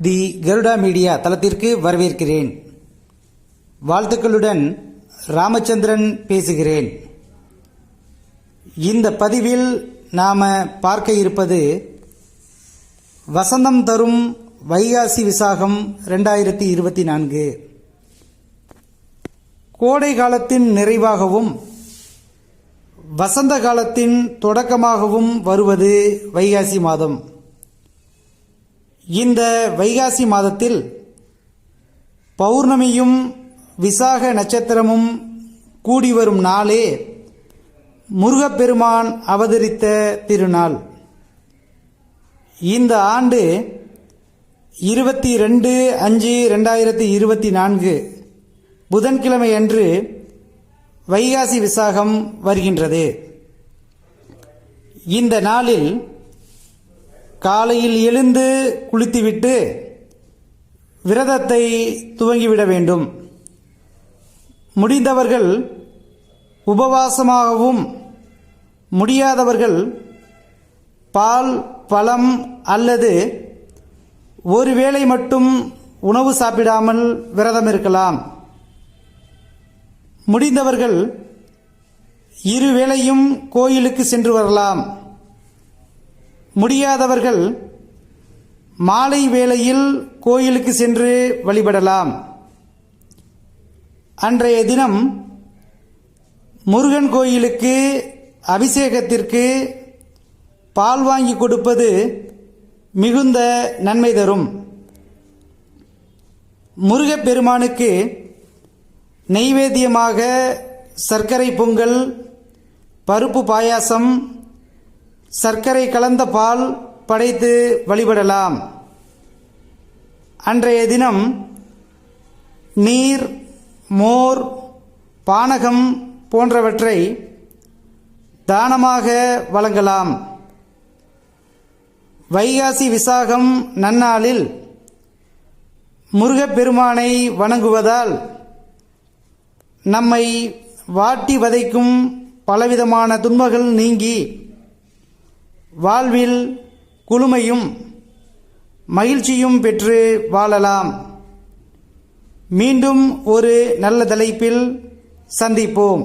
தி Garuda media தளத்திற்கு வரவேற்கிறேன். வாழ்த்துக்களுடன் ராமச்சந்திரன் பேசுகிறேன். இந்த பதிவில் நாம பார்க்க இருப்பது வசந்தம் தரும் வைகாசி விசாகம் 2024. கோடை காலத்தின் நிறைவாகவும் வசந்த காலத்தின் தொடக்கமாகவும் வருவது வைகாசி மாதம். இந்த வைகாசி மாதத்தில் பௌர்ணமியும் விசாக நட்சத்திரமும் கூடி வரும் நாளே முருகப்பெருமான் அவதரித்த திருநாள். இந்த ஆண்டு 22/5/2024 புதன்கிழமை அன்று வைகாசி விசாகம் வருகின்றது. இந்த நாளில் காலையில் எழுந்து குளித்துவிட்டு விரதத்தை துவங்கிவிட வேண்டும். முடிந்தவர்கள் உபவாசமாகவும் முடியாதவர்கள் பால், பழம் அல்லது ஒருவேளை மட்டும் உணவு சாப்பிடாமல் விரதம் இருக்கலாம். முடிந்தவர்கள் இருவேளையும் கோயிலுக்கு சென்று வரலாம். முடியாதவர்கள் மாலை வேளையில் கோயிலுக்கு சென்று வழிபடலாம். அன்றைய தினம் முருகன் கோயிலுக்கு அபிஷேகத்திற்கு பால் வாங்கி கொடுப்பது மிகுந்த நன்மை தரும். முருகப்பெருமானுக்கு நெய்வேத்தியமாக சர்க்கரை பொங்கல், பருப்பு பாயாசம், சர்க்கரை கலந்த பால் படைத்து வழிபடலாம். அன்றைய தினம் நீர், மோர், பானகம் போன்றவற்றை தானமாக வழங்கலாம். வைகாசி விசாகம் நன்னாளில் முருகப்பெருமானை வணங்குவதால் நம்மை வாட்டி வதைக்கும் பலவிதமான துன்பங்கள் நீங்கி வாழ்வில் குளுமையும் மகிழ்ச்சியும் பெற்று வாழலாம். மீண்டும் ஒரு நல்ல தலைப்பில் சந்திப்போம்.